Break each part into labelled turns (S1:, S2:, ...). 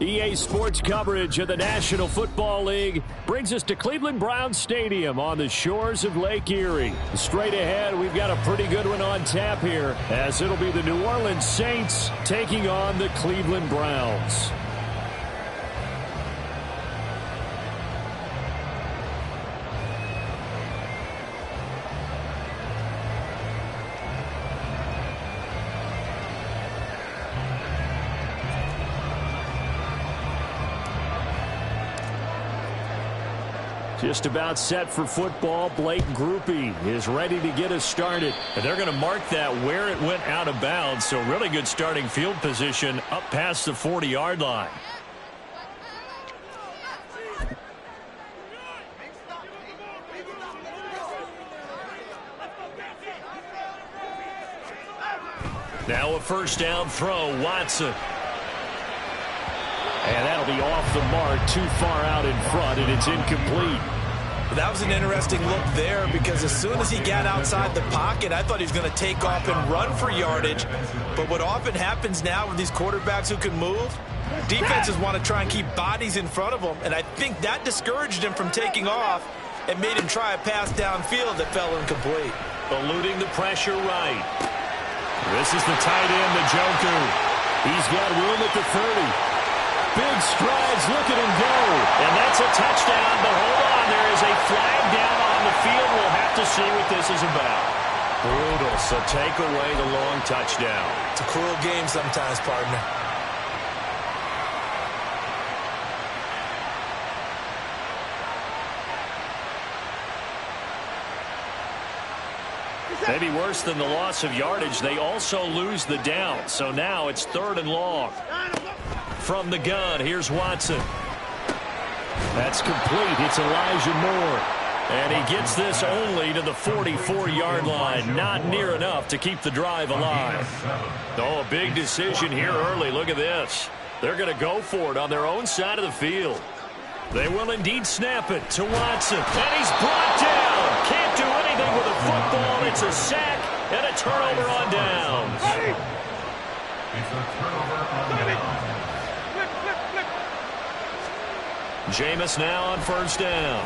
S1: EA Sports coverage of the National Football League brings us to Cleveland Browns Stadium on the shores of Lake Erie. Straight ahead, we've got a pretty good one on tap here, as it'll be the New Orleans Saints taking on the Cleveland Browns. Just about set for football. Blake Groupie is ready to get us started.
S2: And they're going to mark that where it went out of bounds. So really good starting field position up past the 40-yard line. Now a first down throw, Watson.
S1: And that'll be off the mark, too far out in front, and it's incomplete.
S3: That was an interesting look there because as soon as he got outside the pocket, I thought he was going to take off and run for yardage. But what often happens now with these quarterbacks who can move, defenses want to try and keep bodies in front of them, and I think that discouraged him from taking off and made him try a pass downfield that fell incomplete.
S2: Eluding the pressure right. This is the tight end, the Joker.
S1: He's got room at the 30. Big strides, look at him go.
S2: And that's a touchdown, but hold on, there is a flag down on the field. We'll have to see what this is about. Brutal, so take away the long touchdown.
S3: It's a cruel game sometimes, partner.
S2: Maybe worse than the loss of yardage, they also lose the down. So now it's 3rd and long. From the gun, here's Watson.
S1: That's complete. It's Elijah Moore.
S2: And he gets this only to the 44-yard line. Not near enough to keep the drive alive. Oh, a big decision here early. Look at this. They're going to go for it on their own side of the field. They will indeed snap it to Watson. And he's brought down. Can't do anything with a football. It's a sack and a turnover on downs.
S4: It's a turnover on downs.
S2: Jameis now on first down.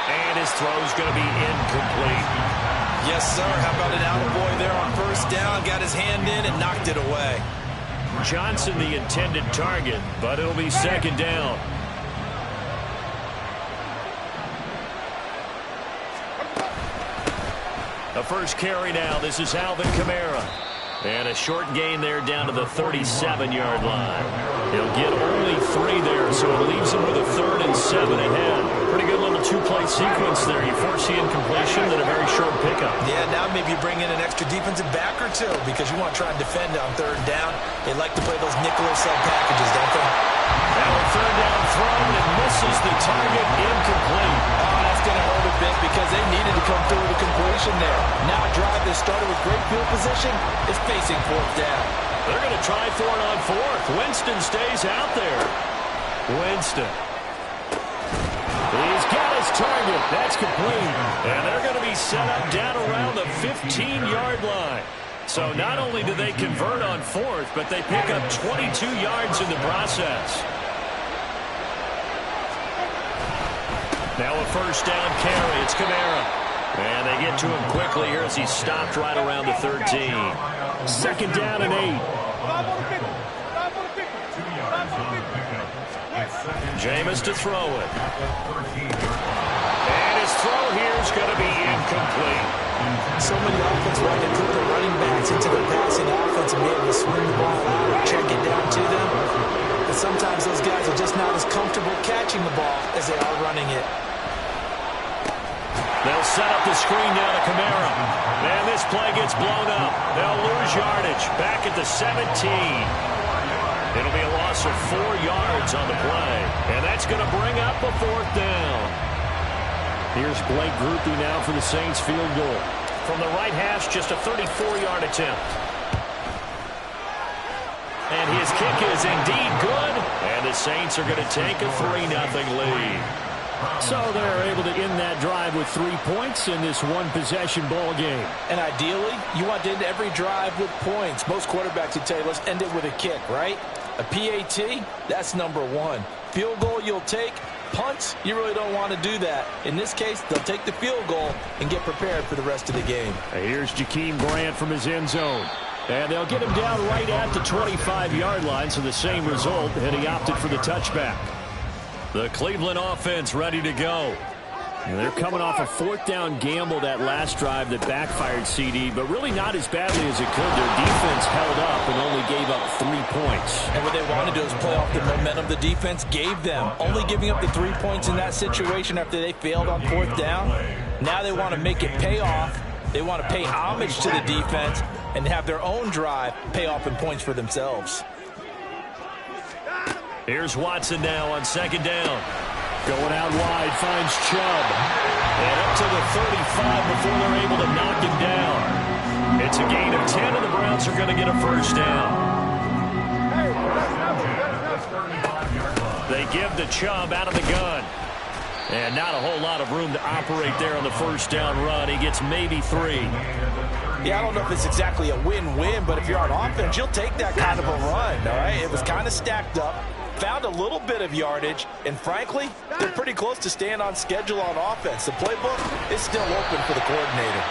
S2: And his throw's going to be incomplete.
S3: Yes, sir. How about an attaboy there on first down? Got his hand in and knocked it away.
S2: Johnson the intended target, but it'll be 2nd down. The first carry now. This is Alvin Kamara. And a short gain there down to the 37-yard line. He'll get only 3 there, so it leaves him with a 3rd and 7 ahead. Pretty good little 2-play sequence there. You force the incompletion, then a very short pickup.
S3: Yeah, now maybe you bring in an extra defensive back or two because you want to try and defend on 3rd down. They like to play those nickel or sub packages, don't they?
S2: Now a 3rd down throw and misses the target, incomplete.
S3: Oh, that's going to hurt a bit because they needed to come through with a completion there. Now a drive that started with great field position is facing 4th down.
S2: They're going to try for it on 4th. Winston stays out there. Winston. He's got his target. That's complete. And they're going to be set up down around the 15-yard line. So not only do they convert on 4th, but they pick up 22 yards in the process. Now a first down carry. It's Kamara. And they get to him quickly here as he's stopped right around the 13.
S1: 2nd down and 8.
S2: Jameis to throw it. And his throw here is going to be incomplete.
S3: So many offenses like to put their running backs into their passing offense and be able to swing the ball out or check it down to them. But sometimes those guys are just not as comfortable catching the ball as they are running it.
S2: They'll set up the screen now to Kamara. And this play gets blown up. They'll lose yardage back at the 17. It'll be a loss of 4 yards on the play. And that's going to bring up a 4th down.
S1: Here's Blake Groupie now for the Saints field goal.
S2: From the right hash, just a 34-yard attempt. And his kick is indeed good. And the Saints are going to take a 3-0 lead.
S1: So they're able to end that drive with 3 points in this one-possession ball game.
S3: And ideally, you want to end every drive with points. Most quarterbacks would tell you, let's end it with a kick, right? A PAT, that's number one. Field goal you'll take. Punts, you really don't want to do that. In this case, they'll take the field goal and get prepared for the rest of the game.
S1: Here's Jakeem Grant from his end zone. And they'll get him down right at the 25-yard line, so the same result, and he opted for the touchback.
S2: The Cleveland offense ready to go.
S1: And they're coming off a fourth-down gamble that last drive that backfired, CD, but really not as badly as it could. Their defense held up and only gave up 3 points.
S3: And what they want to do is play off the momentum the defense gave them. Only giving up the 3 points in that situation after they failed on fourth down. Now they want to make it pay off. They want to pay homage to the defense and have their own drive pay off in points for themselves.
S2: Here's Watson now on second down.
S1: Going out wide, finds Chubb.
S2: And up to the 35 before they're able to knock him down. It's a gain of 10, and the Browns are going to get a first down. They give the Chubb out of the gun. And not a whole lot of room to operate there on the first down run. He gets maybe 3.
S3: Yeah, I don't know if it's exactly a win-win, but if you're on offense, you'll take that kind of a run, all right? It was kind of stacked up, found a little bit of yardage, and frankly, they're pretty close to staying on schedule on offense. The playbook is still open for the coordinator.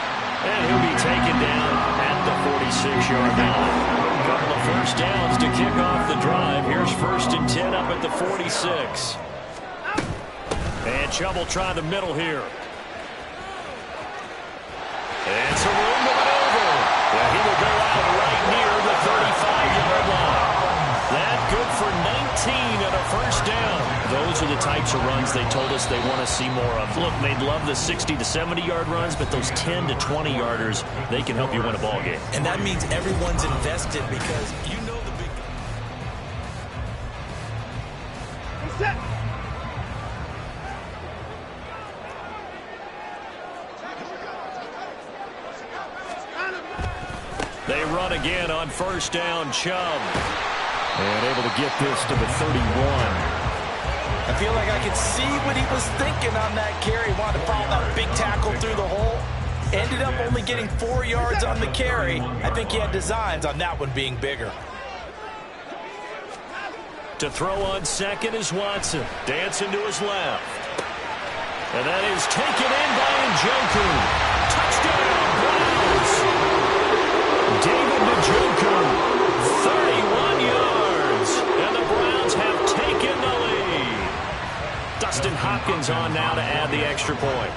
S2: And he'll be taken down at the 46-yard line. A couple of first downs to kick off the drive. Here's 1st and 10 up at the 46. And Chubb will try the middle here. And some room to maneuver. Well, he will go out right near the 35-yard line. That good for 19 and a first down.
S1: Those are the types of runs they told us they want to see more of. Look, they'd love the 60 to 70-yard runs, but those 10 to 20-yarders, they can help you win a ball game.
S3: And that means everyone's invested because you know the big...
S4: Set.
S2: They run again on first down. Chubb.
S1: And able to get this to the 31.
S3: I feel like I could see what he was thinking on that carry. Wanted to follow that big tackle through the hole. Ended up only getting 4 yards on the carry. I think he had designs on that one being bigger.
S2: To throw on second is Watson. Dancing to his left. And that is taken in by Njoku. Touchdown, Browns! David Njoku, 31 yards. And the Browns have taken the lead. Dustin Hopkins on now to add the extra point.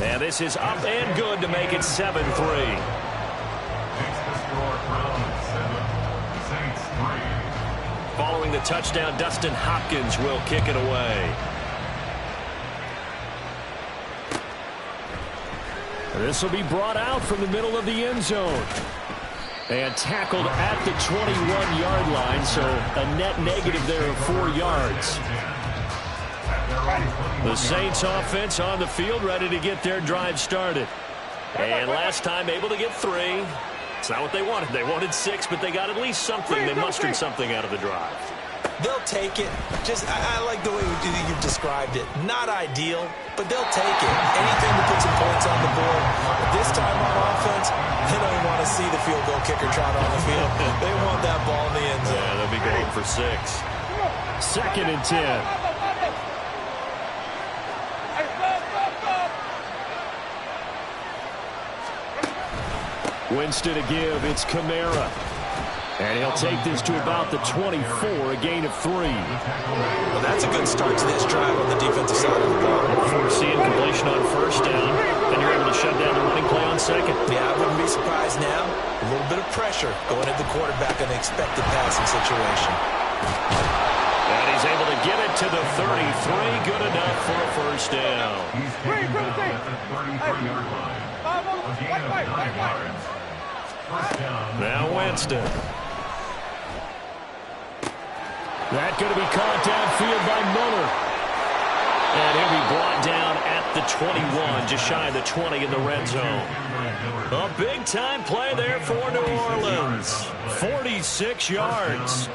S2: And this is up and good to make it 7-3. Following the touchdown, Dustin Hopkins will kick it away.
S1: This will be brought out from the middle of the end zone. And tackled at the 21-yard line, so a net negative there of 4 yards.
S2: The Saints offense on the field, ready to get their drive started. And last time able to get 3. It's not what they wanted. They wanted 6, but they got at least something. They mustered something out of the drive.
S3: They'll take it. Just, I like the way you've described it. Not ideal, but they'll take it. Anything to put some points on the board. But this time on offense, they don't want to see the field goal kicker trot on the field. They want that ball in the end zone.
S2: Yeah, they'll be going for 6.
S1: 2nd and 10. Winston to give. It's Kamara. And he'll take this to about the 24, a gain of 3.
S3: Well, that's a good start to this drive on the defensive side of the ball.
S2: Foreseeing completion on first down, and you're able to shut down the running play on second.
S3: Yeah, I wouldn't be surprised now. A little bit of pressure going at the quarterback in the expected passing situation.
S2: And he's able to get it to the 33. Good enough for a first down. Now Winston.
S1: That going to be caught downfield by Miller.
S2: And he'll be brought down at the 21, just shy of the 20 in the red zone. A big-time play there for New Orleans. 46 yards.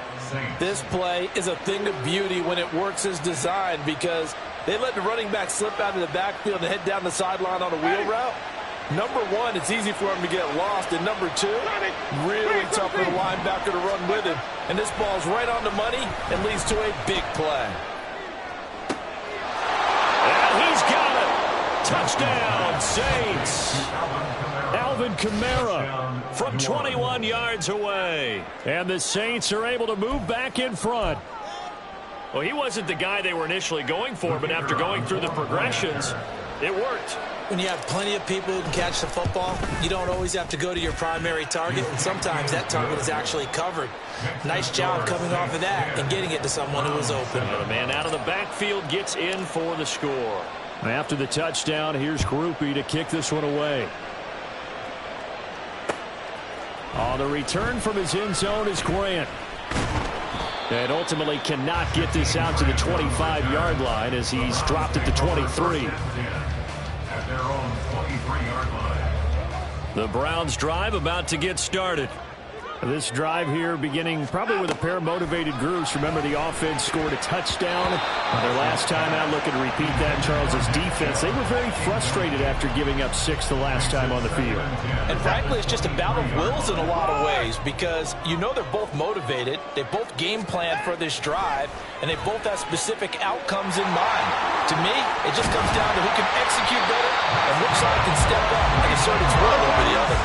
S3: This play is a thing of beauty when it works as designed because they let the running back slip out of the backfield and head down the sideline on a wheel route. Number one, it's easy for him to get lost. And number two, really tough for the linebacker to run with him. And this ball's right on the money and leads to a big play.
S1: And he's got it. Touchdown, Saints. Alvin Kamara from 21 yards away. And the Saints are able to move back in front.
S2: Well, he wasn't the guy they were initially going for, but after going through the progressions, it worked.
S3: When you have plenty of people who can catch the football, you don't always have to go to your primary target, and sometimes that target is actually covered. Nice job coming off of that and getting it to someone who was open.
S2: And the man out of the backfield gets in for the score.
S1: After the touchdown, here's Groupie to kick this one away. On the return from his end zone is Grant. And ultimately cannot get this out to the 25-yard line as he's dropped at the 23.
S4: At their own 23-yard line.
S2: The Browns drive about to get started.
S1: This drive here beginning probably with a pair of motivated groups. Remember, the offense scored a touchdown on their last time out. Looking to repeat that. Charles's defense, they were very frustrated after giving up 6 the last time on the field.
S3: And frankly, it's just a battle of wills in a lot of ways because you know they're both motivated. They both game plan for this drive, and they both have specific outcomes in mind. To me, it just comes down to who can execute better and which side can step up and assert its will over the other.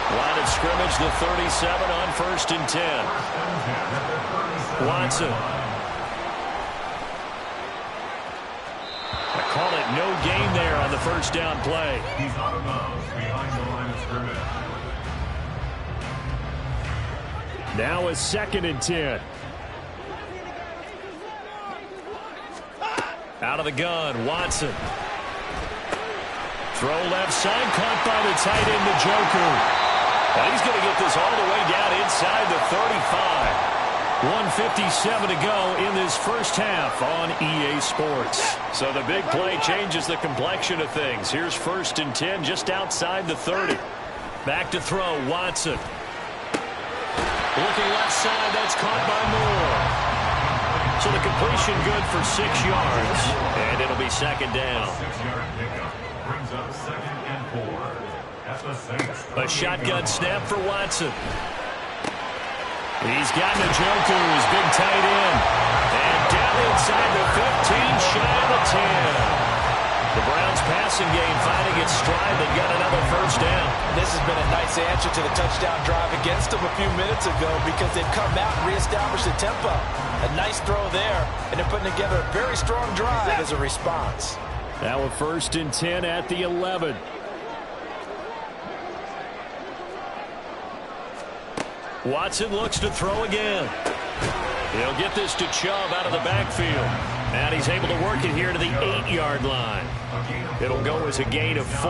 S2: Line of scrimmage, the 37 on 1st and 10. Watson.
S1: I call it no gain there on the first down play.
S4: He's out of bounds behind the line of scrimmage.
S1: Now a 2nd and 10.
S2: Out of the gun, Watson. Throw left side, caught by the tight end, the Joker. And he's going to get this all the way down inside the 35. 1:57 to go in this first half on EA Sports. So the big play changes the complexion of things. Here's 1st and 10 just outside the 30. Back to throw, Watson. Looking left side, that's caught by Moore. So the completion good for 6 yards. And it'll be 2nd down.
S4: 6-yard pickup brings up 2nd and 4.
S2: A shotgun snap for Watson. He's got Njoku, his big tight end. And down inside the 15, shy of the 10. The Browns passing game finding its stride. They got another first down.
S3: This has been a nice answer to the touchdown drive against them a few minutes ago because they've come out and reestablished the tempo. A nice throw there, and they're putting together a very strong drive as a response.
S1: Now a 1st and 10 at the 11.
S2: Watson looks to throw again. He'll get this to Chubb out of the backfield. And he's able to work it here to the 8-yard line. It'll go as a gain of 4.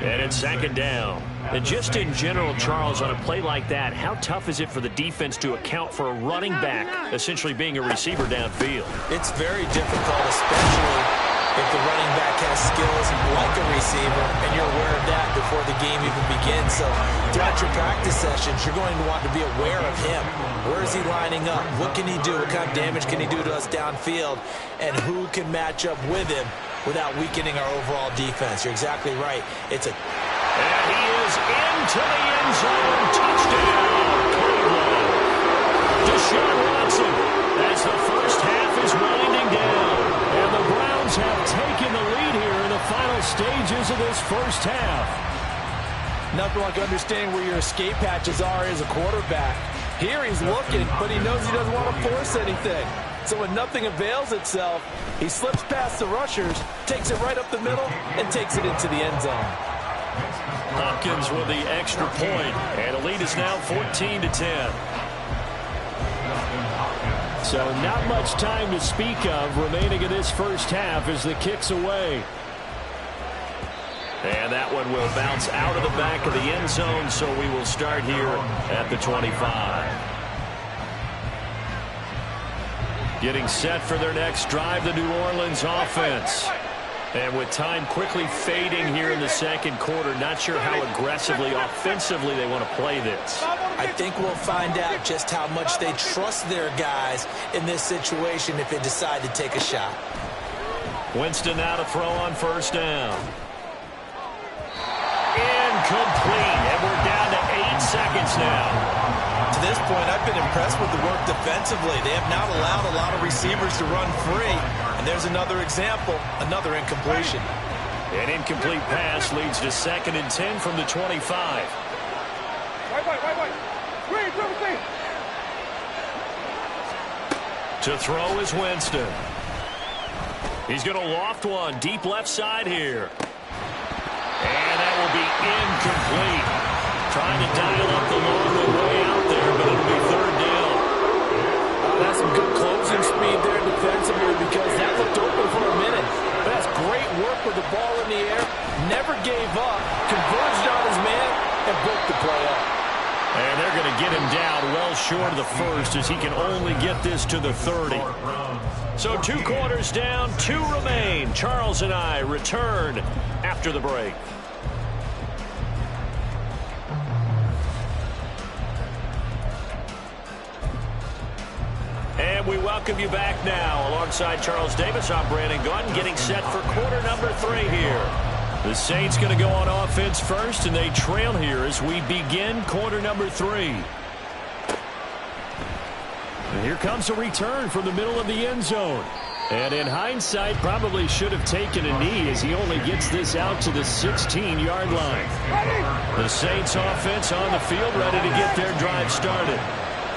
S2: And it's 2nd down. And just in general, Charles, on a play like that, how tough is it for the defense to account for a running back essentially being a receiver downfield?
S3: It's very difficult, especially if the running back has skills like a receiver, and you're aware of that before the game even begins. So throughout your practice sessions, you're going to want to be aware of him. Where is he lining up? What can he do? What kind of damage can he do to us downfield? And who can match up with him without weakening our overall defense? You're exactly right. It's a...
S2: And he is into the end zone. Touchdown, Cleveland. Deshaun Watson as the first half is winding down.
S1: And the Browns have taken the lead here in the final stages of this first half.
S3: Nothing like understanding where your escape hatches are as a quarterback. Here he's looking, but he knows he doesn't want to force anything. So when nothing avails itself, he slips past the rushers, takes it right up the middle, and takes it into the end zone.
S2: Hopkins with the extra point, and the lead is now 14-10.
S1: So not much time to speak of remaining in this first half as the kick's away.
S2: And that one will bounce out of the back of the end zone, so we will start here at the 25. Getting set for their next drive, the New Orleans offense. And with time quickly fading here in the second quarter, not sure how aggressively, offensively they want to play this.
S3: I think we'll find out just how much they trust their guys in this situation if they decide to take a shot.
S2: Winston now to throw on first down. Incomplete, and we're down to 8 seconds now.
S3: To this point, I've been impressed with the work defensively. They have not allowed a lot of receivers to run free. And there's another example, another incompletion.
S2: An incomplete pass leads to 2nd and 10 from the 25. To throw is Winston. He's going to loft one deep left side here. And that will be incomplete. Trying to dial up the long way out there, but it'll be 3rd down.
S5: That's some good closing speed there defensively because that looked open for a minute. But that's great work with the ball in the air. Never gave up. Converged on his man and broke the play up.
S2: And they're going to get him down well short of the first as he can only get this to the 30. So 2 quarters down, 2 remain. Charles and I return after the break. And we welcome you back now. Alongside Charles Davis, I'm Brandon Gunn, getting set for quarter number 3 here. The Saints going to go on offense first, and they trail here as we begin quarter number 3. And here comes a return from the middle of the end zone. And in hindsight, probably should have taken a knee as he only gets this out to the 16-yard line. The Saints offense on the field, ready to get their drive started.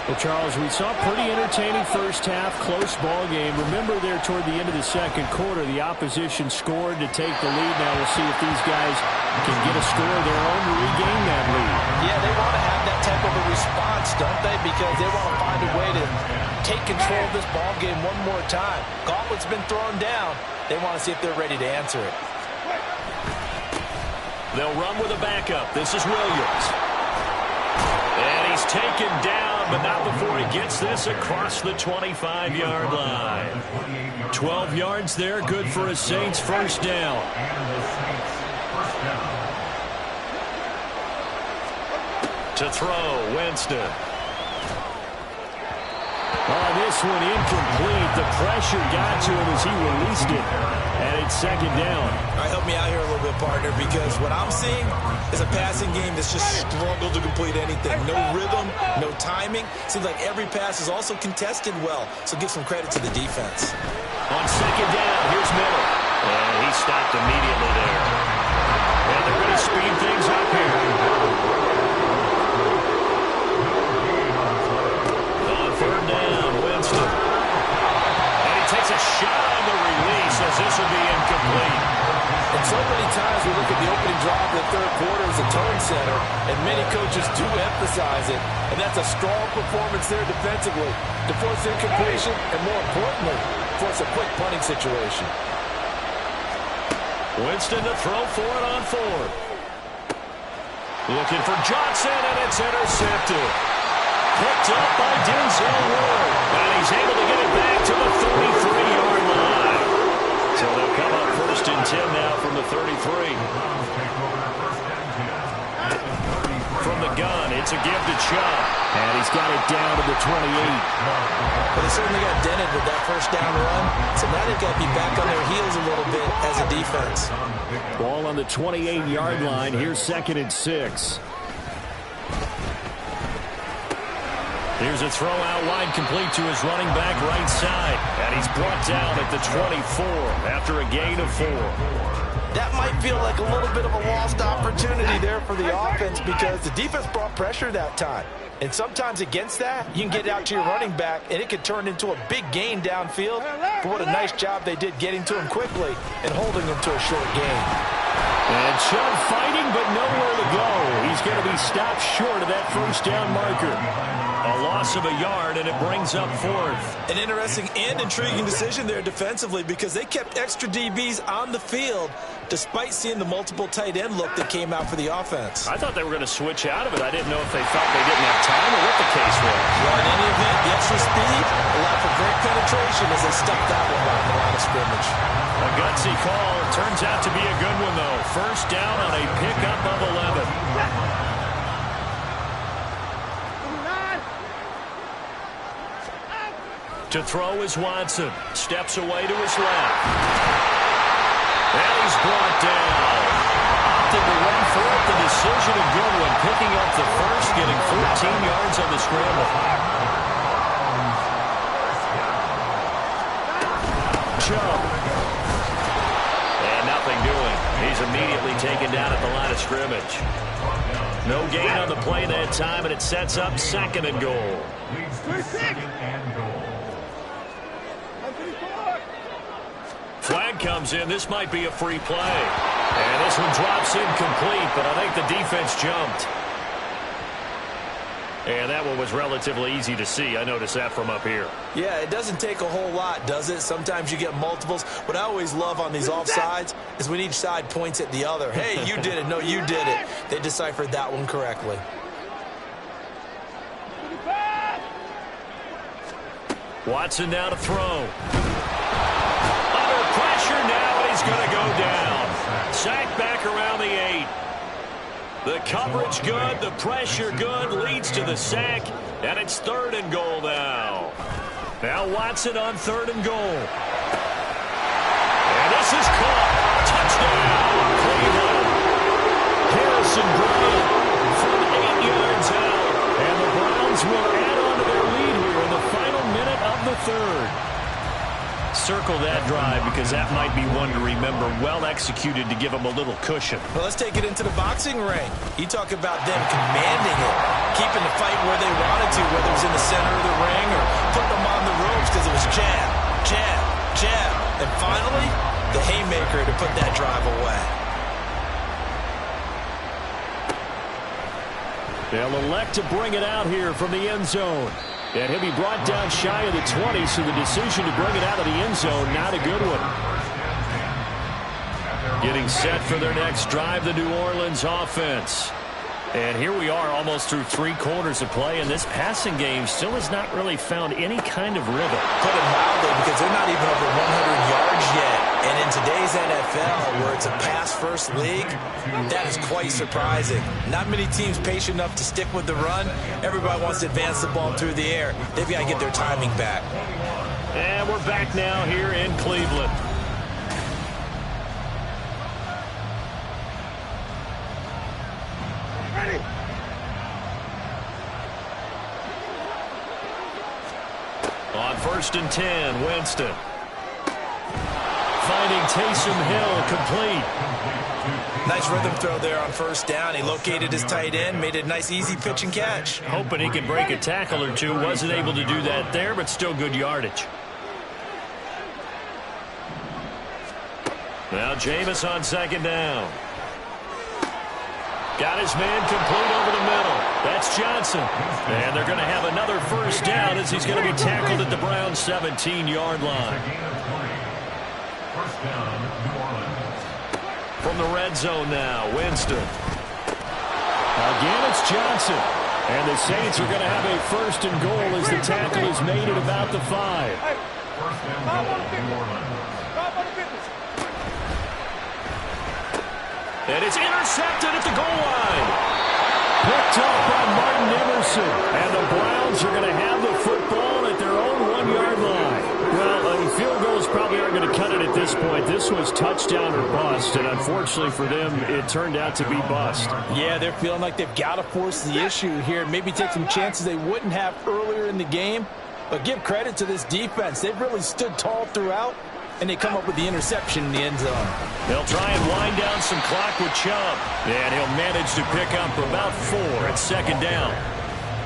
S1: Well, Charles, we saw a pretty entertaining first half, close ball game. Remember there toward the end of the second quarter, the opposition scored to take the lead. Now we'll see if these guys can get a score of their own to regain that lead.
S3: Yeah, they want to have that type of a response, don't they? Because they want to find a way to take control of this ball game one more time. Gauntlet's been thrown down. They want to see if they're ready to answer it.
S2: They'll run with a backup. This is Williams. And he's taken down, but not before he gets this across the 25-yard line. 12 yards there, good for a Saints first down. To throw, Winston.
S1: Oh, this one incomplete. The pressure got to him as he released it. And it's 2nd down.
S3: All right, help me out here a little bit, partner, because what I'm seeing is a passing game that's just struggled to complete anything. No rhythm, no timing. Seems like every pass is also contested well. So give some credit to the defense.
S2: On 2nd down, here's Miller. And he stopped immediately there. And they're going to speed things up here. On 3rd down, Winston. And he takes a shot on the release as this will be incomplete.
S5: And so many times we look at the opening drive of the 3rd quarter as a tone center, and many coaches do emphasize it, and that's a strong performance there defensively to force incompletion and, more importantly, force a quick punting situation.
S2: Winston to throw for it on 4th. Looking for Johnson, and it's intercepted. Picked up by Denzel Ward, and he's able to get it back to the 33-yard line. So they'll come up 1st and 10 now from the 33. From the gun, it's a give to Chubb.
S1: And he's got it down to the 28.
S3: But they certainly got dented with that first down run. So now they've got to be back on their heels a little bit as a defense.
S1: Ball on the 28-yard line. Here's 2nd and 6.
S2: Here's a throw out wide complete to his running back right side. And he's brought down at the 24 after a gain of 4.
S3: That might feel like a little bit of a lost opportunity there for the offense because the defense brought pressure that time. And sometimes against that, you can get out to your running back, and it could turn into a big gain downfield. But what a nice job they did getting to him quickly and holding him to a short gain.
S1: And Chubb fighting, but nowhere to go. He's going to be stopped short of that first down marker.
S2: A loss of a yard, and it brings up fourth.
S3: An interesting and intriguing decision there defensively because they kept extra DBs on the field despite seeing the multiple tight end look that came out for the offense.
S2: I thought they were going to switch out of it. I didn't know if they felt they didn't have time or what the case was.
S3: Well, in any event, the extra speed allowed for great penetration as they stuffed that one right in the line of scrimmage.
S2: A gutsy call. Turns out to be a good one, though. First down on a pickup of 11. To throw is Watson. Steps away to his left. And he's brought down. Opted to run for it. The decision a good one. Picking up the first, getting 14 yards on the scramble. Chubb. And nothing doing. He's immediately taken down at the line of scrimmage. No gain on the play that time, and it sets up 2nd and goal. Flag comes in. This might be a free play. And this one drops incomplete, but I think the defense jumped. And that one was relatively easy to see. I noticed that from up here.
S3: Yeah, it doesn't take a whole lot, does it? Sometimes you get multiples. What I always love on these offsides is when each side points at the other. Hey, you did it. No, you did it. They deciphered that one correctly.
S2: Watson now to throw. Pressure now, and he's going to go down. Sacked back around the 8. The coverage good, the pressure good, leads to the sack, and it's 3rd and goal now. Now Watson on 3rd and goal. And this is caught. Touchdown, Cleveland. Harrison Bryant from 8 yards out. And the Browns will add on to their lead here in the final minute of the 3rd. Circle that drive because that might be one to remember. Well executed to give them a little cushion.
S3: Well, let's take it into the boxing ring. You talk about them commanding it, keeping the fight where they wanted to, whether it was in the center of the ring or putting them on the ropes because it was jab, jab, jab. And finally, the haymaker to put that drive away.
S1: They'll elect to bring it out here from the end zone. And he'll be brought down shy of the 20, so the decision to bring it out of the end zone, not a good one. Getting set for their next drive, the New Orleans offense. And here we are almost through 3 quarters of play, and this passing game still has not really found any kind of rhythm.
S3: Put it mildly, because they're not even over 100 yards yet. And in today's NFL, where it's a pass-first league, that is quite surprising. Not many teams patient enough to stick with the run. Everybody wants to advance the ball through the air. They've got to get their timing back.
S2: And we're back now here in Cleveland. On 1st and 10, Winston. Finding Taysom Hill complete.
S3: Nice rhythm throw there on 1st down. He located his tight end, made it a nice easy pitch and catch.
S2: Hoping he could break a tackle or two. Wasn't able to do that there, but still good yardage. Now Jameis on 2nd down. Got his man complete over the middle. That's Johnson. And they're going to have another 1st down as he's going to be tackled at the Browns' 17-yard line. From the red zone now, Winston.
S1: Again, it's Johnson. And the Saints are going to have a 1st and goal as the tackle is made at about the 5.
S2: And it's intercepted at the goal line.
S1: Picked up by Martin Emerson. And the Browns are going to have the football at their own 1-yard line. Well, field goals probably aren't going to cut it at this point. This was touchdown or bust, and unfortunately for them, it turned out to be bust.
S6: Yeah, they're feeling like they've got to force the issue here and maybe take some chances they wouldn't have earlier in the game. But give credit to this defense. They've really stood tall throughout, and they come up with the interception in the end zone.
S2: They'll try and wind down some clock with Chubb. And he'll manage to pick up about 4 at 2nd down.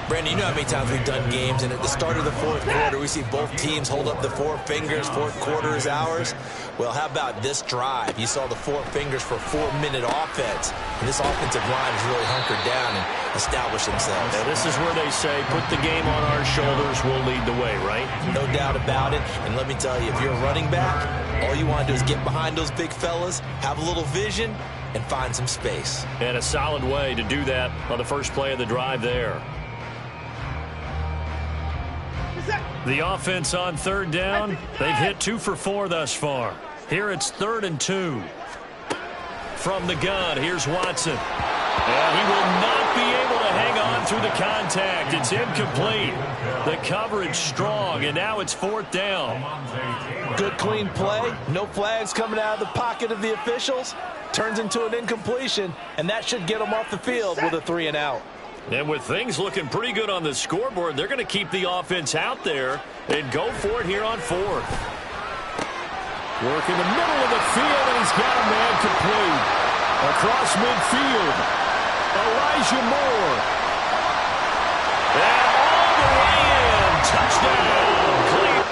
S3: Brandon, you know how many times we've done games, and at the start of the 4th quarter, we see both teams hold up the 4 fingers, 4th quarter is ours. Well, how about this drive? You saw the 4 fingers for 4-minute offense, and this offensive line is really hunkered down. And establish themselves.
S2: Now, this is where they say, put the game on our shoulders, we'll lead the way, right?
S3: No doubt about it. And let me tell you, if you're a running back, all you want to do is get behind those big fellas, have a little vision, and find some space.
S2: And a solid way to do that on the first play of the drive there. The offense on third down, they've hit 2 for 4 thus far. Here it's 3rd and 2. From the gun, here's Watson. And he will not be able to hang on through the contact. It's incomplete. The coverage strong, and now it's 4th down.
S6: Good, clean play. No flags coming out of the pocket of the officials. Turns into an incompletion, and that should get them off the field with a 3 and out.
S2: And with things looking pretty good on the scoreboard, they're going to keep the offense out there and go for it here on 4th.
S1: Work in the middle of the field, and he's got a man complete. Across midfield, Elijah Moore.
S2: And all the way in. Touchdown. Cleveland.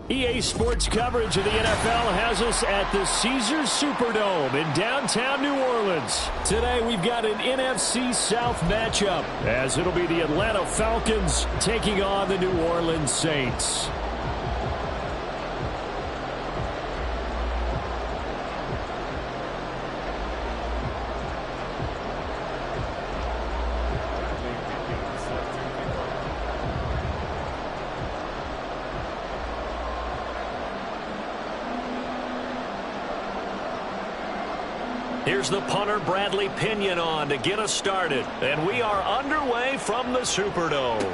S1: EA Sports coverage of the NFL has us at the Caesars Superdome in downtown New Orleans. Today we've got an NFC South matchup, as it'll be the Atlanta Falcons taking on the New Orleans Saints.
S2: Here's the punter, Bradley Pinion, on to get us started. And we are underway from the Superdome.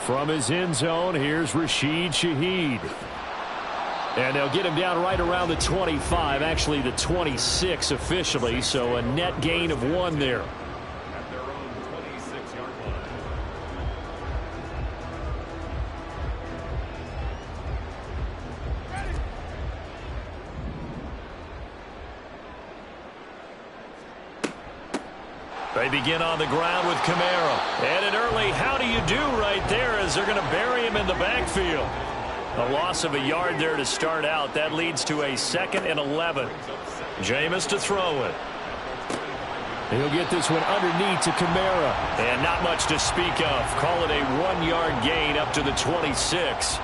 S1: From his end zone, here's Rashid Shaheed. And they'll get him down right around the 25, actually the 26 officially, so a net gain of 1 there.
S4: At their own 26-yard line.
S2: They begin on the ground with Kamara. And an early how do you do right there as they're going to bury him in the backfield. A loss of a yard there to start out. That leads to a 2nd and 11. Jameis to throw it.
S1: He'll get this one underneath to Kamara.
S2: And not much to speak of. Call it a 1-yard gain up to the 26.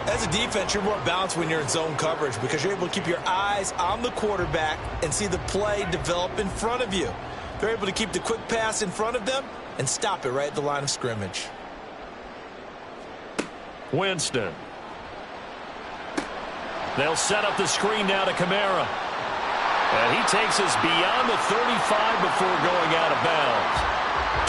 S3: As a defense, you're more balanced when you're in zone coverage because you're able to keep your eyes on the quarterback and see the play develop in front of you. They're able to keep the quick pass in front of them and stop it right at the line of scrimmage.
S2: Winston. They'll set up the screen now to Kamara. And he takes us beyond the 35 before going out of bounds.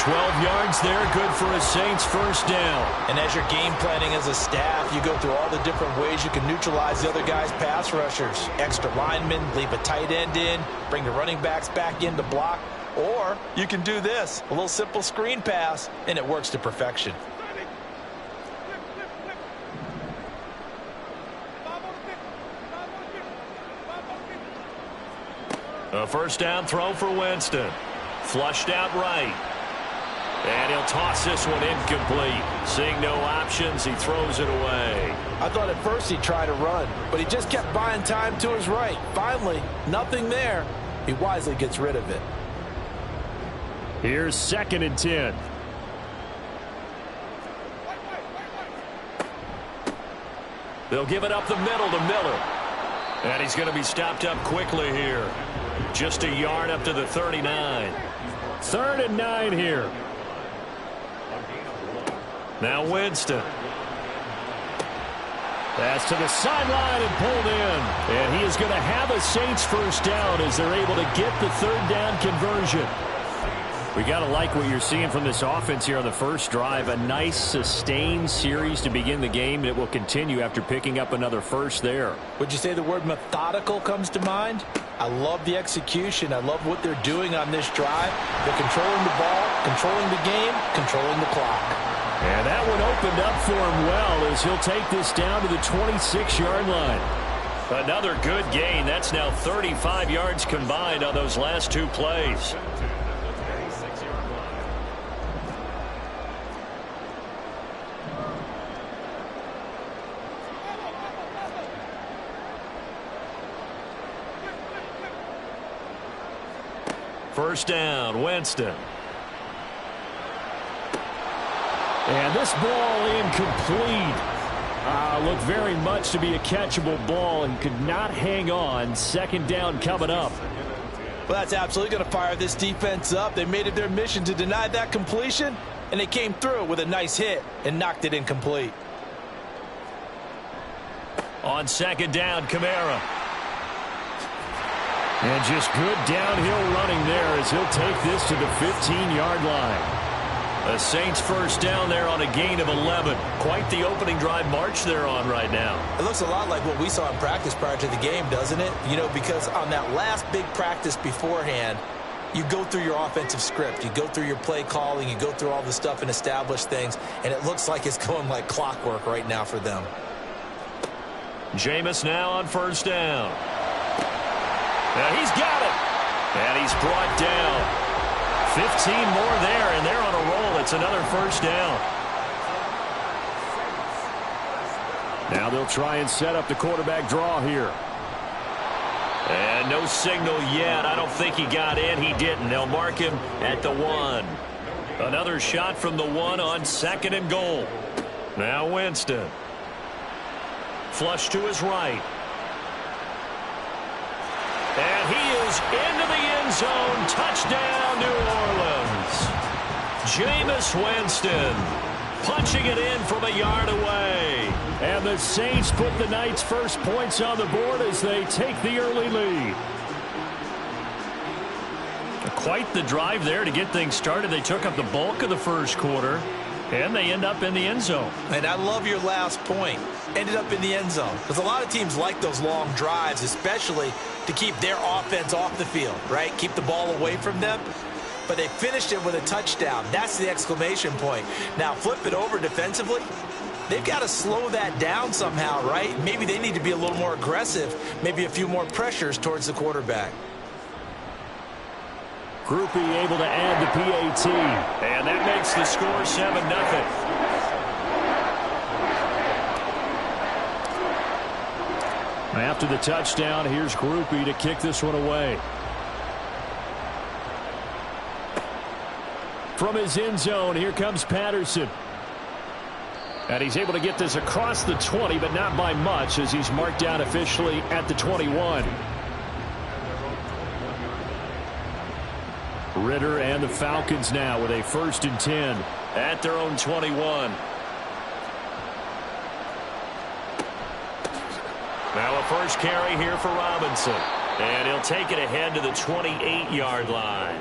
S2: 12 yards there, good for a Saints first down.
S3: And as you're game planning as a staff, you go through all the different ways you can neutralize the other guy's pass rushers. Extra linemen, leave a tight end in, bring the running backs back in to block. Or you can do this, a little simple screen pass, and it works to perfection.
S2: A first down throw for Winston. Flushed out right. And he'll toss this one incomplete. Seeing no options, he throws it away.
S6: I thought at first he'd try to run, but he just kept buying time to his right. Finally, nothing there. He wisely gets rid of it.
S1: Here's 2nd and 10.
S2: They'll give it up the middle to Miller. And he's going to be stopped up quickly here. Just a yard up to the 39.
S1: 3rd and 9 here.
S2: Now Winston.
S1: That's to the sideline and pulled in. And he is going to have a Saints first down as they're able to get the 3rd down conversion. We got to like what you're seeing from this offense here on the first drive. A nice sustained series to begin the game. It will continue after picking up another first there.
S6: Would you say the word methodical comes to mind? I love the execution. I love what they're doing on this drive. They're controlling the ball, controlling the game, controlling the clock.
S1: And that one opened up for him well as he'll take this down to the 26-yard line.
S2: Another good gain. That's now 35 yards combined on those last 2 plays. First down, Winston.
S1: And this ball incomplete. Looked very much to be a catchable ball and could not hang on. 2nd down coming up.
S6: Well, that's absolutely going to fire this defense up. They made it their mission to deny that completion, and they came through with a nice hit and knocked it incomplete.
S2: On 2nd down, Kamara.
S1: And just good downhill running there as he'll take this to the 15-yard line.
S2: The Saints first down there on a gain of 11. Quite the opening drive march they're on right now.
S3: It looks a lot like what we saw in practice prior to the game, doesn't it? You know, because on that last big practice beforehand, you go through your offensive script. You go through your play calling. You go through all the stuff and establish things. And it looks like it's going like clockwork right now for them.
S2: Jameis now on first down. And he's got it. And he's brought down. 15 more there, and they're on a roll. It's another first down.
S1: Now they'll try and set up the quarterback draw here.
S2: And no signal yet. I don't think he got in. He didn't. They'll mark him at the 1. Another shot from the 1 on 2nd and goal. Now Winston. Flush to his right. And he is into the end zone. Touchdown, New Orleans. Jameis Winston punching it in from a yard away.
S1: And the Saints put the night's first points on the board as they take the early lead.
S2: Quite the drive there to get things started. They took up the bulk of the first quarter, and they end up in the end zone.
S3: And I love your last point. Ended up in the end zone. Because a lot of teams like those long drives, especially to keep their offense off the field, right? Keep the ball away from them. But they finished it with a touchdown. That's the exclamation point. Now flip it over defensively. They've got to slow that down somehow, right? Maybe they need to be a little more aggressive. Maybe a few more pressures towards the quarterback.
S1: Groupie able to add the PAT.
S2: And that makes the score 7-0.
S1: After the touchdown, here's Groupie to kick this one away. From his end zone, here comes Patterson. And he's able to get this across the 20, but not by much, as he's marked down officially at the 21. Ritter and the Falcons now with a 1st and 10
S2: at their own 21. Now a first carry here for Robinson. And he'll take it ahead to the 28-yard line.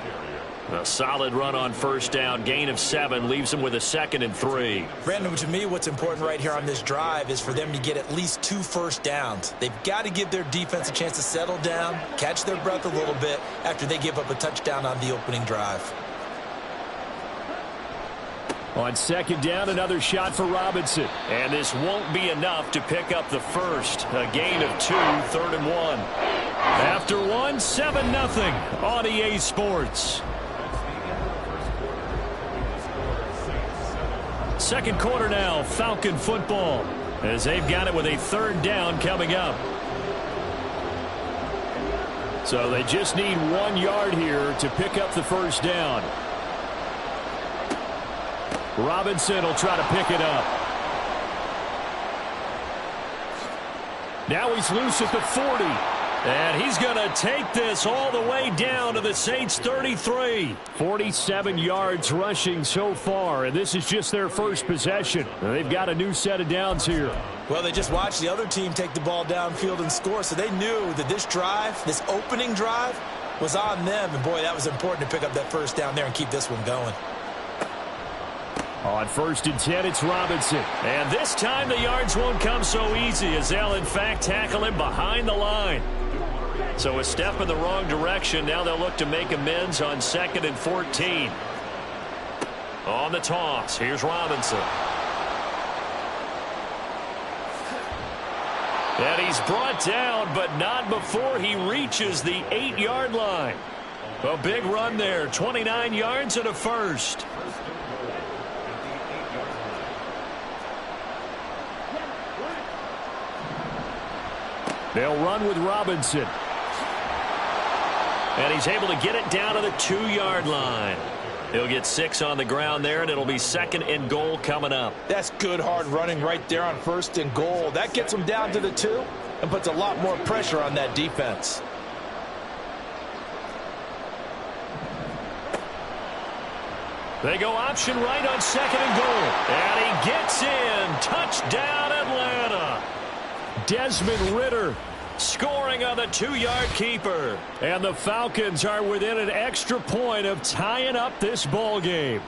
S2: A solid run on first down. Gain of 7 leaves him with a 2nd and 3.
S3: Brandon, to me, what's important right here on this drive is for them to get at least 2 first downs. They've got to give their defense a chance to settle down, catch their breath a little bit after they give up a touchdown on the opening drive.
S1: On 2nd down, another shot for Robinson.
S2: And this won't be enough to pick up the first. A gain of 2, 3rd and 1.
S1: After 1, 7-0 on EA Sports. Second quarter now, Falcon football, as they've got it with a 3rd down coming up. So they just need 1 yard here to pick up the first down. Robinson will try to pick it up. Now he's loose at the 40. And he's going to take this all the way down to the Saints' 33. 47 yards rushing so far, and this is just their first possession. They've got a new set of downs here.
S3: Well, they just watched the other team take the ball downfield and score, so they knew that this drive, this opening drive, was on them. And, boy, that was important to pick up that first down there and keep this one going.
S1: On 1st and 10, it's Robinson.
S2: And this time the yards won't come so easy, as they'll, in fact, tackle him behind the line. So a step in the wrong direction. Now they'll look to make amends on 2nd and 14. On the toss, here's Robinson. And he's brought down, but not before he reaches the 8-yard line. A big run there, 29 yards and a first.
S1: They'll run with Robinson.
S2: And he's able to get it down to the 2-yard line. He'll get 6 on the ground there, and it'll be 2nd and goal coming up.
S6: That's good hard running right there on 1st and goal. That gets them down to the 2 and puts a lot more pressure on that defense.
S2: They go option right on 2nd and goal. And he gets in. Touchdown, Atlanta.
S1: Desmond Ritter
S2: scoring on the 2-yard keeper.
S1: And the Falcons are within an extra point of tying up this ball game.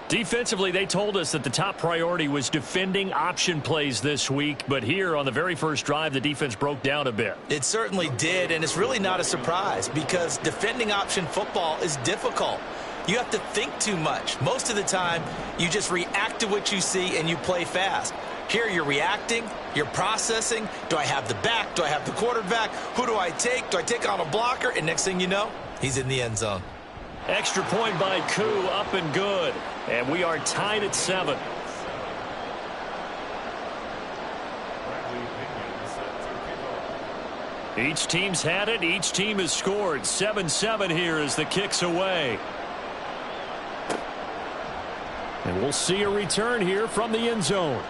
S2: Defensively, they told us that the top priority was defending option plays this week. But here on the very first drive, the defense broke down a bit.
S3: It certainly did, and it's really not a surprise because defending option football is difficult. You have to think too much. Most of the time, you just react to what you see and you play fast. Here you're reacting, you're processing. Do I have the back? Do I have the quarterback? Who do I take? Do I take on a blocker? And next thing you know, he's in the end zone.
S2: Extra point by Koo, up and good. And we are tied at 7.
S1: Each team's had it. Each team has scored. 7-7 here as the kick's away. And we'll see a return here from the end zone.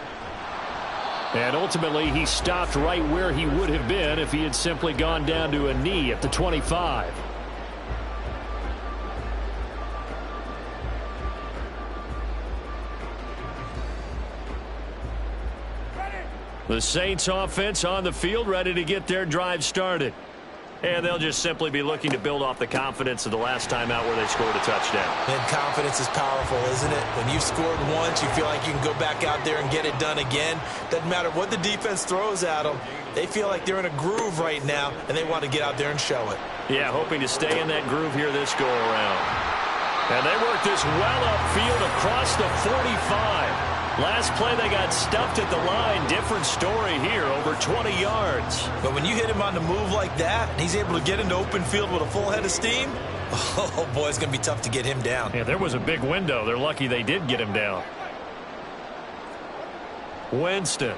S1: And ultimately, he stopped right where he would have been if he had simply gone down to a knee at the 25. The Saints offense on the field, ready to get their drive started.
S2: And they'll just simply be looking to build off the confidence of the last time out where they scored a touchdown.
S3: And confidence is powerful, isn't it? When you've scored once, you feel like you can go back out there and get it done again. Doesn't matter what the defense throws at them. They feel like they're in a groove right now, and they want to get out there and show it.
S2: Yeah, hoping to stay in that groove here this go-around. And they work this well upfield across the 45. Last play, they got stuffed at the line. Different story here, over 20 yards.
S3: But when you hit him on the move like that, and he's able to get into open field with a full head of steam, oh, boy, it's going to be tough to get him down.
S2: Yeah, there was a big window. They're lucky they did get him down. Winston.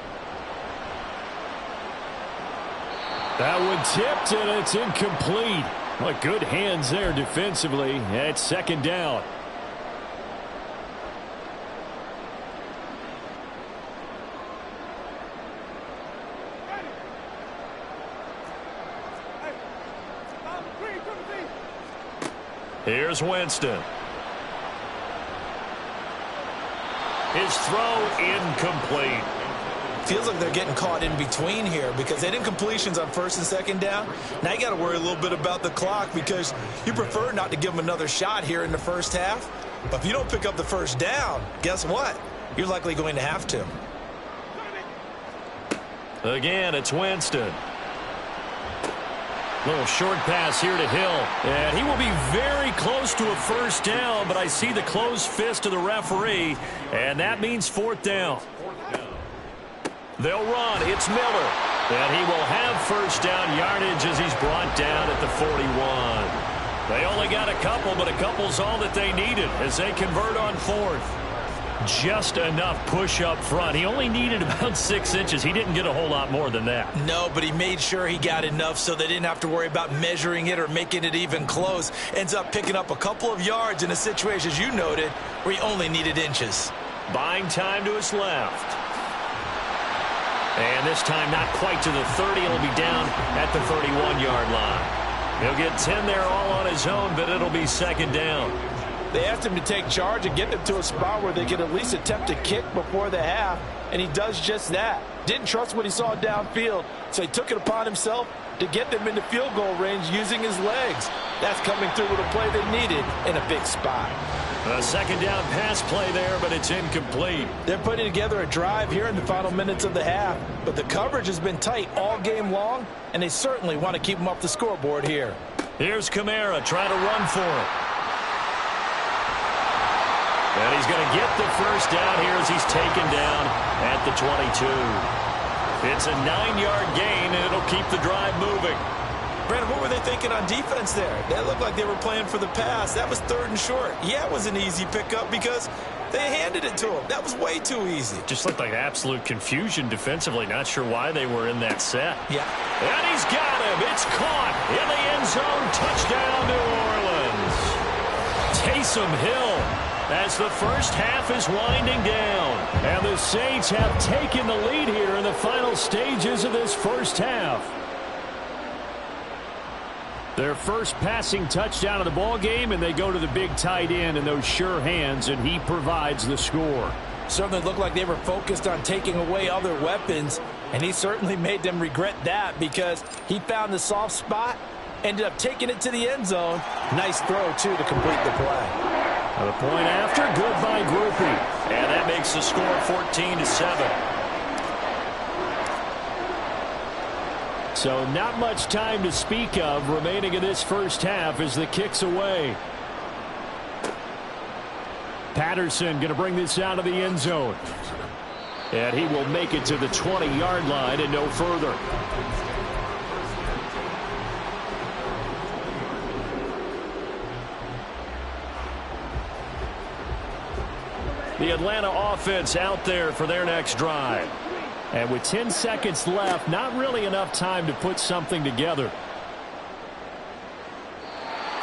S1: That one tipped, and it's incomplete. Well, good hands there defensively. It's second down.
S2: Here's Winston. His throw incomplete.
S3: Feels like they're getting caught in between here because they didn't completions on first and second down. Now you got to worry a little bit about the clock because you prefer not to give them another shot here in the first half. But if you don't pick up the first down, guess what? You're likely going to have to.
S2: Again, it's Winston.
S1: Little short pass here to Hill. And he will be very close to a first down, but I see the closed fist of the referee, and that means fourth down.
S2: They'll run. It's Miller. And he will have first down yardage as he's brought down at the 41. They only got a couple, but a couple's all that they needed as they convert on fourth.
S1: Just enough push up front. He only needed about 6 inches. He didn't get a whole lot more than that.
S3: No, but he made sure he got enough so they didn't have to worry about measuring it or making it even close. Ends up picking up a couple of yards in a situation, as you noted, where he only needed inches.
S2: Buying time to his left. And this time not quite to the 30. It'll be down at the 31-yard line. He'll get 10 there all on his own, but it'll be second down.
S6: They asked him to take charge and get them to a spot where they could at least attempt to kick before the half, and he does just that. Didn't trust what he saw downfield, so he took it upon himself to get them into field goal range using his legs. That's coming through with a play they needed in a big spot.
S2: A second down pass play there, but it's incomplete.
S6: They're putting together a drive here in the final minutes of the half, but the coverage has been tight all game long, and they certainly want to keep them off the scoreboard here.
S2: Here's Kamara trying to run for it. And he's going to get the first down here as he's taken down at the 22. It's a 9-yard gain, and it'll keep the drive moving.
S3: Brandon, what were they thinking on defense there? That looked like they were playing for the pass. That was third and short. Yeah, it was an easy pickup because they handed it to him. That was way too easy.
S1: Just looked like absolute confusion defensively. Not sure why they were in that set.
S3: Yeah.
S2: And he's got him. It's caught in the end zone. Touchdown, New Orleans. Taysom Hill as the first half is winding down.
S1: And the Saints have taken the lead here in the final stages of this first half. Their first passing touchdown of the ball game, and they go to the big tight end in those sure hands, and he provides the score.
S6: Certainly looked like they were focused on taking away other weapons, and he certainly made them regret that because he found the soft spot, ended up taking it to the end zone. Nice throw, too, to complete the play.
S1: The point after, good by Groupie.
S2: And that makes the score 14-7.
S1: So not much time to speak of remaining in this first half as the kick's away. Patterson going to bring this out of the end zone. And he will make it to the 20-yard line and no further. The Atlanta offense out there for their next drive. And with 10 seconds left, not really enough time to put something together.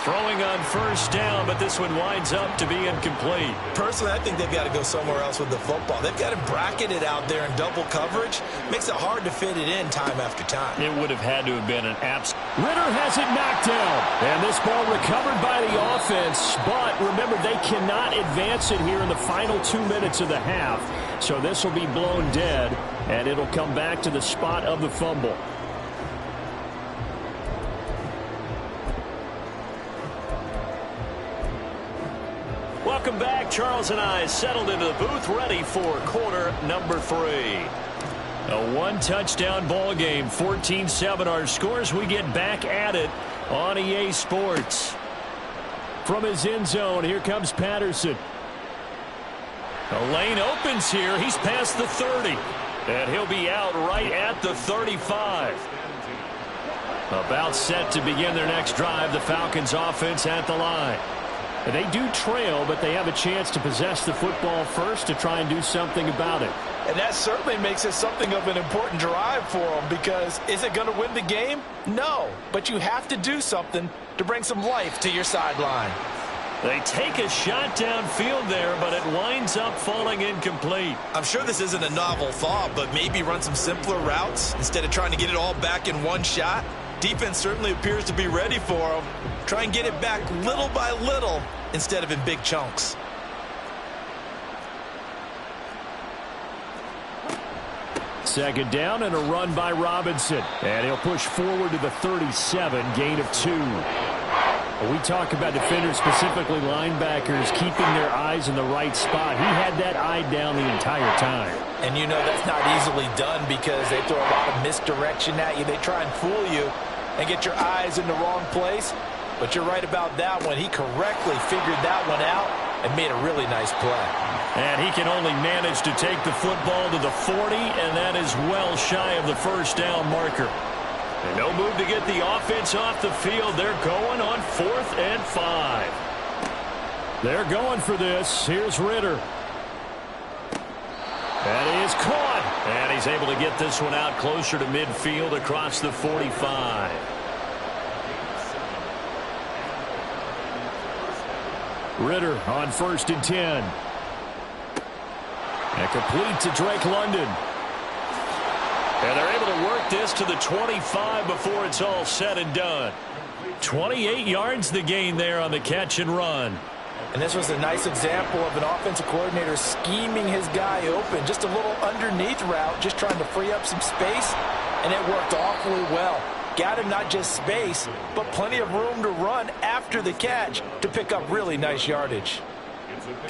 S2: Throwing on first down, but this one winds up to be incomplete.
S3: Personally, I think they've got to go somewhere else with the football. They've got him bracketed out there in double coverage. Makes it hard to fit it in time after time.
S2: It would have had to have been an absolute.
S1: Ritter has it knocked down. And this ball recovered by the offense. But remember, they cannot advance it here in the final 2 minutes of the half. So this will be blown dead, and it'll come back to the spot of the fumble.
S2: Welcome back. Charles and I settled into the booth, ready for quarter number 3. A one-touchdown ball game, 14-7 our scores. We get back at it on EA Sports. From his end zone, here comes Patterson. The lane opens here. He's past the 30. And he'll be out right at the 35. About set to begin their next drive. The Falcons offense at the line. And they do trail, but they have a chance to possess the football first to try and do something about it.
S6: And that certainly makes it something of an important drive for them, because is it going to win the game? No, but you have to do something to bring some life to your sideline.
S2: They take a shot downfield there, but it winds up falling incomplete.
S3: I'm sure this isn't a novel thought, but maybe run some simpler routes instead of trying to get it all back in one shot. Defense certainly appears to be ready for them. Try and get it back little by little instead of in big chunks.
S1: Second down and a run by Robinson. And he'll push forward to the 37, gain of 2. When we talk about defenders, specifically linebackers, keeping their eyes in the right spot, he had that eye down the entire time.
S6: And you know that's not easily done because they throw a lot of misdirection at you. They try and fool you and get your eyes in the wrong place. But you're right about that one. He correctly figured that one out and made a really nice play.
S2: And he can only manage to take the football to the 40, and that is well shy of the first down marker. And no move to get the offense off the field. They're going on 4th and 5.
S1: They're going for this. Here's Ritter.
S2: That is caught. And he's able to get this one out closer to midfield across the 45.
S1: Ritter on 1st and 10. And complete to Drake London.
S2: And they're able to work this to the 25 before it's all said and done. 28 yards the gain there on the catch and run.
S6: And this was a nice example of an offensive coordinator scheming his guy open. Just a little underneath route, just trying to free up some space. And it worked awfully well. Got him not just space, but plenty of room to run after the catch to pick up really nice yardage.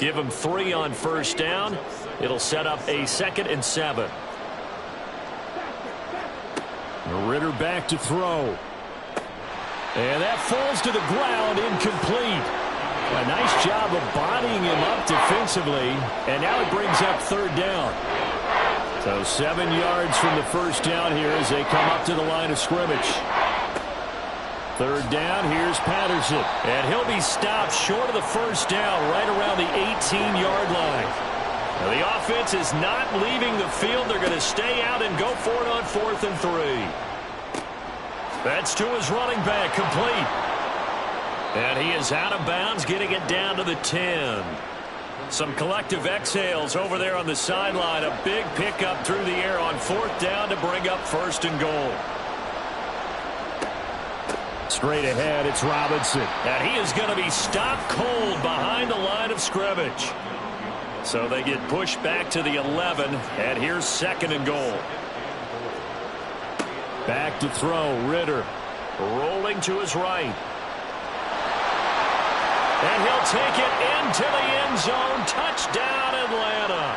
S2: Give him 3 on first down. It'll set up a 2nd and 7.
S1: Ritter back to throw. And that falls to the ground, incomplete. A nice job of bodying him up defensively. And now it brings up 3rd down. So 7 yards from the first down here as they come up to the line of scrimmage. 3rd down, here's Patterson.
S2: And he'll be stopped short of the first down right around the 18-yard line. Now the offense is not leaving the field. They're going to stay out and go for it on 4th and 3. That's to his running back, complete. And he is out of bounds, getting it down to the 10. Some collective exhales over there on the sideline. A big pickup through the air on 4th down to bring up 1st and goal.
S1: Straight ahead, it's Robinson.
S2: And he is going to be stopped cold behind the line of scrimmage. So they get pushed back to the 11, and here's 2nd and goal.
S1: Back to throw, Ritter.
S2: Rolling to his right. And he'll take it into the end zone. Touchdown, Atlanta.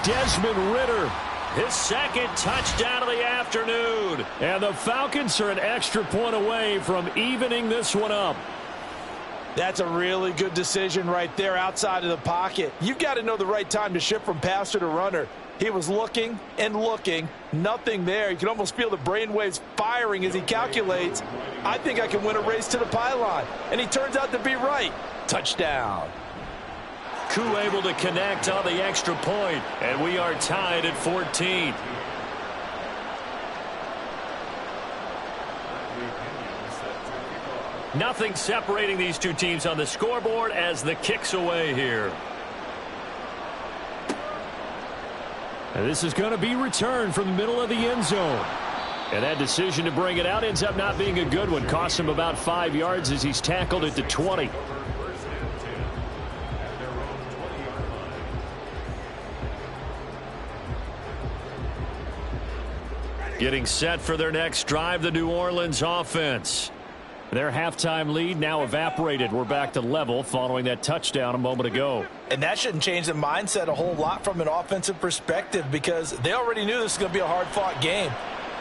S1: Desmond Ritter.
S2: His 2nd touchdown of the afternoon.
S1: And the Falcons are an extra point away from evening this one up.
S6: That's a really good decision right there outside of the pocket. You've got to know the right time to shift from passer to runner. He was looking and looking, nothing there. You can almost feel the brainwaves firing as he calculates, I think I can win a race to the pylon. And he turns out to be right. Touchdown.
S2: Koo able to connect on the extra point, and we are tied at 14. Nothing separating these two teams on the scoreboard as the kick's away here.
S1: And this is going to be returned from the middle of the end zone. And that decision to bring it out ends up not being a good one. Costs him about 5 yards as he's tackled at the 20. Getting set for their next drive, the New Orleans offense. Their halftime lead now evaporated. We're back to level following that touchdown a moment ago.
S6: And that shouldn't change the mindset a whole lot from an offensive perspective because they already knew this was going to be a hard-fought game.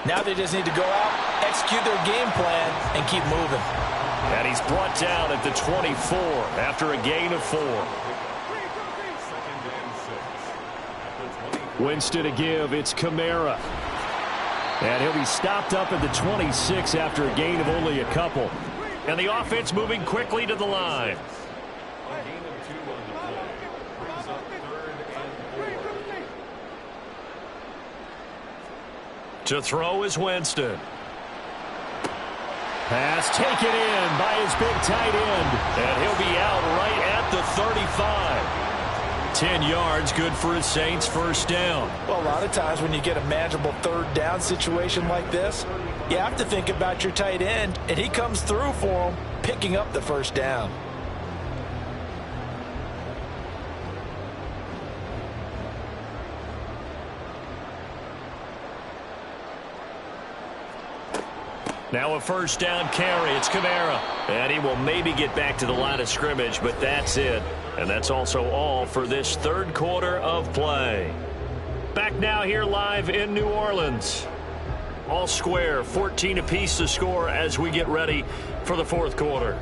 S6: Now they just need to go out, execute their game plan, and keep moving.
S2: And he's brought down at the 24 after a gain of 4.
S1: Winston to give. It's Kamara. And he'll be stopped up at the 26 after a gain of only a couple.
S2: And the offense moving quickly to the line. To throw is Winston.
S1: Pass taken in by his big tight end.
S2: And he'll be out right at the 35. 10 yards, good for his Saints first down.
S6: Well, a lot of times when you get a manageable third down situation like this, you have to think about your tight end, and he comes through for him, picking up the first down.
S2: Now a first down carry. It's Kamara. And he will maybe get back to the line of scrimmage, but that's it. And that's also all for this third quarter of play. Back now here live in New Orleans. All square, 14 apiece to score as we get ready for the fourth quarter.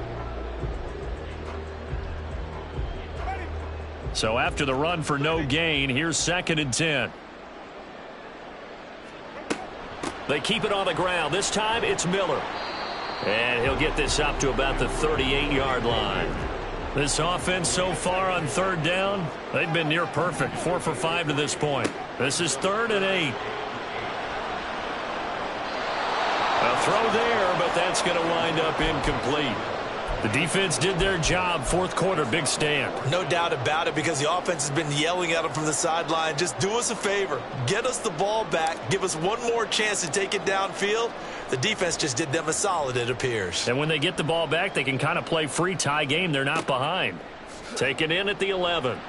S2: So after the run for no gain, here's 2nd and 10. They keep it on the ground. This time it's Miller. And he'll get this up to about the 38-yard line. This offense so far on third down, they've been near perfect. 4 for 5 to this point. This is 3rd and 8. A throw there, but that's going to wind up incomplete. The defense did their job. Fourth quarter, big stand.
S3: No doubt about it, because the offense has been yelling at them from the sideline. Just do us a favor. Get us the ball back. Give us one more chance to take it downfield. The defense just did them a solid, it appears.
S2: And when they get the ball back, they can kind of play free tie game. They're not behind. Taken in at the 11.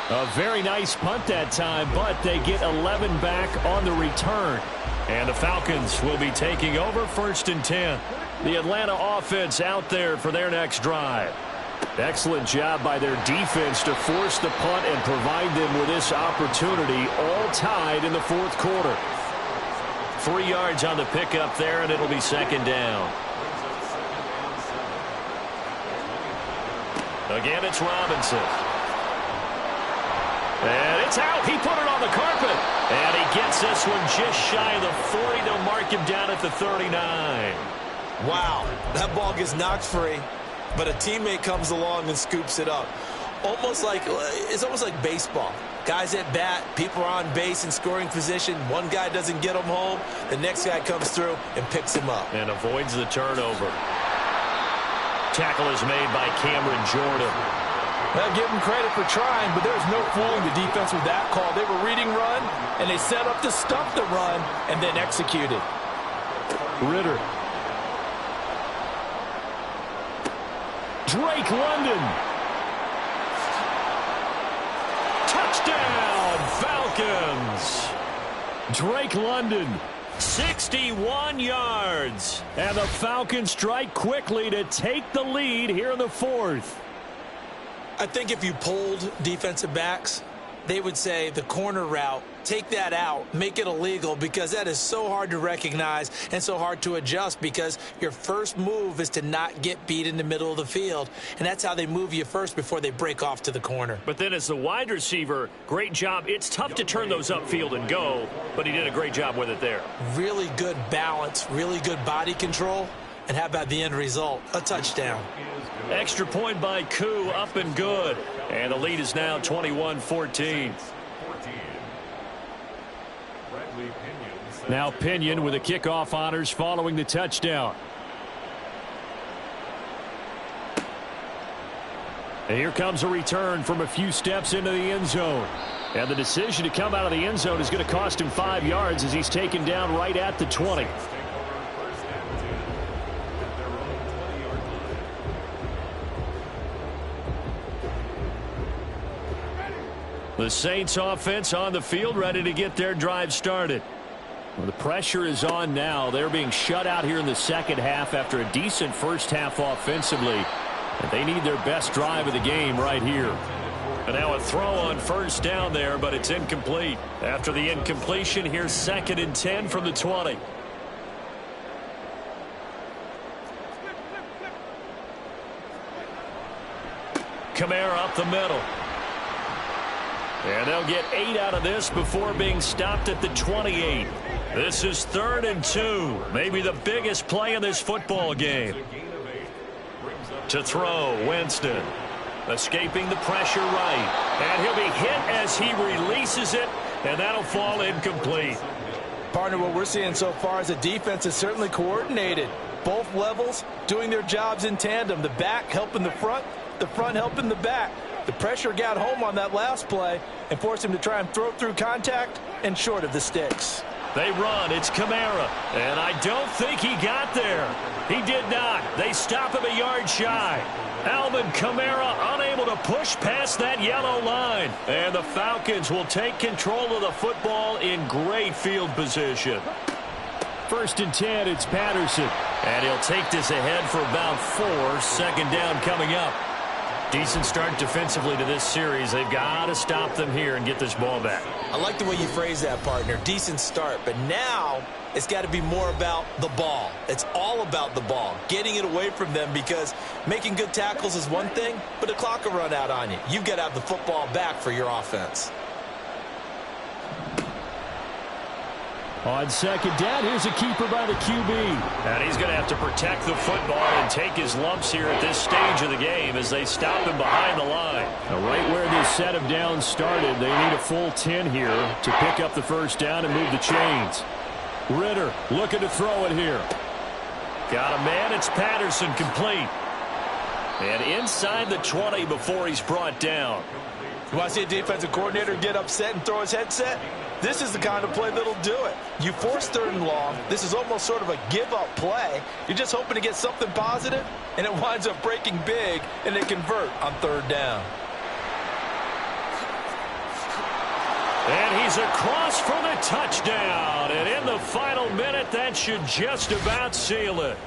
S1: A very nice punt that time, but they get 11 back on the return.
S2: And the Falcons will be taking over 1st and 10.
S1: The Atlanta offense out there for their next drive. Excellent job by their defense to force the punt and provide them with this opportunity, all tied in the fourth quarter.
S2: 3 yards on the pickup there, and it'll be 2nd down. Again, it's Robinson. And it's out. He put it on the carpet. And he gets this one just shy of the 40. They'll mark him down at the 39.
S3: Wow, that ball gets knocked free, but a teammate comes along and scoops it up. It's almost like baseball. Guys at bat, people are on base in scoring position. One guy doesn't get him home. The next guy comes through and picks him up.
S2: And avoids the turnover. Tackle is made by Cameron Jordan.
S6: Well, give them credit for trying, but there's no fooling the defense with that call. They were reading run, and they set up to stop the run and then executed.
S1: Ritter. Drake London.
S2: Touchdown, Falcons.
S1: Drake London.
S2: 61 yards.
S1: And the Falcons strike quickly to take the lead here in the fourth.
S3: I think if you polled defensive backs, they would say the corner route, take that out, make it illegal, because that is so hard to recognize and so hard to adjust, because your first move is to not get beat in the middle of the field, and that's how they move you first before they break off to the corner.
S2: But then as the wide receiver, great job. It's tough to turn those upfield and go, but he did a great job with it there.
S3: Really good balance, really good body control, and how about the end result? A touchdown.
S2: Extra point by Koo, up and good. And the lead is now 21-14.
S1: Now Pinion with the kickoff honors following the touchdown. And here comes a return from a few steps into the end zone. And the decision to come out of the end zone is going to cost him 5 yards as he's taken down right at the 20. The Saints offense on the field, ready to get their drive started. Well, the pressure is on now. They're being shut out here in the second half after a decent first half offensively. And they need their best drive of the game right here.
S2: And now a throw on first down there, but it's incomplete. After the incompletion, here's 2nd and 10 from the 20. Kamara up the middle. And they'll get 8 out of this before being stopped at the 28. This is 3rd and 2. Maybe the biggest play in this football game. To throw, Winston. Escaping the pressure right. And he'll be hit as he releases it, and that'll fall incomplete.
S6: Partner, what we're seeing so far is the defense is certainly coordinated. Both levels doing their jobs in tandem. The back helping the front helping the back. The pressure got home on that last play and forced him to try and throw through contact and short of the sticks.
S2: They run. It's Kamara. And I don't think he got there. He did not. They stop him a yard shy. Alvin Kamara unable to push past that yellow line. And the Falcons will take control of the football in great field position.
S1: 1st and 10, it's Patterson.
S2: And he'll take this ahead for about 4. 2nd down coming up. Decent start defensively to this series. They've got to stop them here and get this ball back.
S3: I like the way you phrase that, partner. Decent start. But now it's got to be more about the ball. It's all about the ball. Getting it away from them, because making good tackles is one thing, but the clock will run out on you. You've got to have the football back for your offense.
S1: On 2nd down, here's a keeper by the QB.
S2: And he's going to have to protect the football and take his lumps here at this stage of the game as they stop him behind the line.
S1: Now, right where this set of downs started, they need a full 10 here to pick up the 1st down and move the chains. Ritter looking to throw it here.
S2: Got a man. It's Patterson, complete. And inside the 20 before he's brought down.
S6: You want to see a defensive coordinator get upset and throw his headset? This is the kind of play that'll do it. You force 3rd and long. This is almost sort of a give-up play. You're just hoping to get something positive, and it winds up breaking big, and they convert on 3rd down.
S2: And he's across for the touchdown. And in the final minute, that should just about seal it.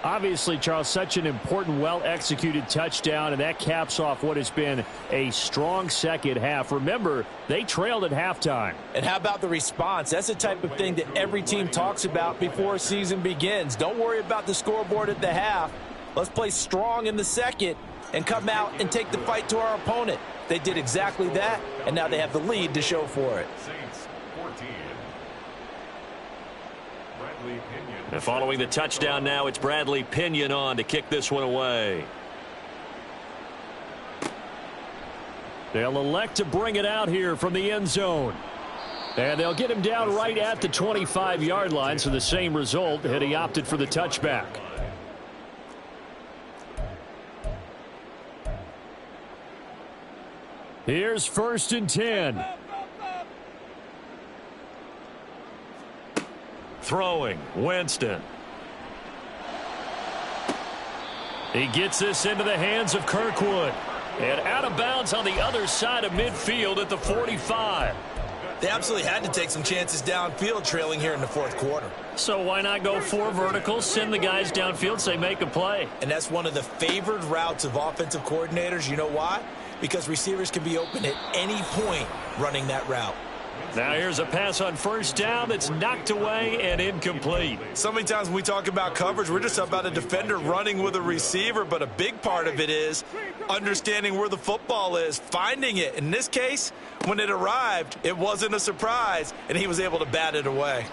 S1: Obviously, Charles, such an important, well-executed touchdown, and that caps off what has been a strong second half. Remember, they trailed at halftime.
S6: And how about the response? That's the type of thing that every team talks about before a season begins. Don't worry about the scoreboard at the half. Let's play strong in the second and come out and take the fight to our opponent. They did exactly that, and now they have the lead to show for it.
S2: And following the touchdown now, it's Bradley Pinion on to kick this one away.
S1: They'll elect to bring it out here from the end zone. And they'll get him down right at the 25-yard line, so the same result had he opted for the touchback. Here's 1st and 10.
S2: Throwing, Winston. He gets this into the hands of Kirkwood. And out of bounds on the other side of midfield at the 45.
S3: They absolutely had to take some chances downfield trailing here in the 4th quarter.
S2: So why not go 4 verticals, send the guys downfield, say make a play.
S3: And that's one of the favored routes of offensive coordinators. You know why? Because receivers can be open at any point running that route.
S2: Now here's a pass on 1st down that's knocked away and incomplete.
S3: So many times when we talk about coverage, we're just about a defender running with a receiver, but a big part of it is understanding where the football is, finding it. In this case, when it arrived, it wasn't a surprise, and he was able to bat it away.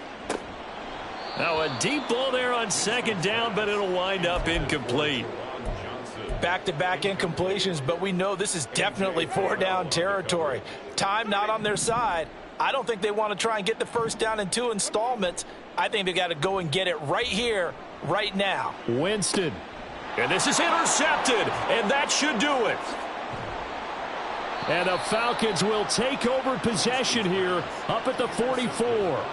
S2: Now a deep ball there on 2nd down, but it'll wind up incomplete.
S6: Back-to-back incompletions, but we know this is definitely 4-down territory. Time not on their side. I don't think they want to try and get the 1st down in 2 installments. I think they got to go and get it right here, right now.
S1: Winston.
S2: And this is intercepted, and that should do it.
S1: And the Falcons will take over possession here up at the 44. Well,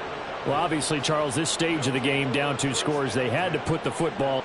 S1: obviously, Charles, this stage of the game, down 2 scores, they had to put the football.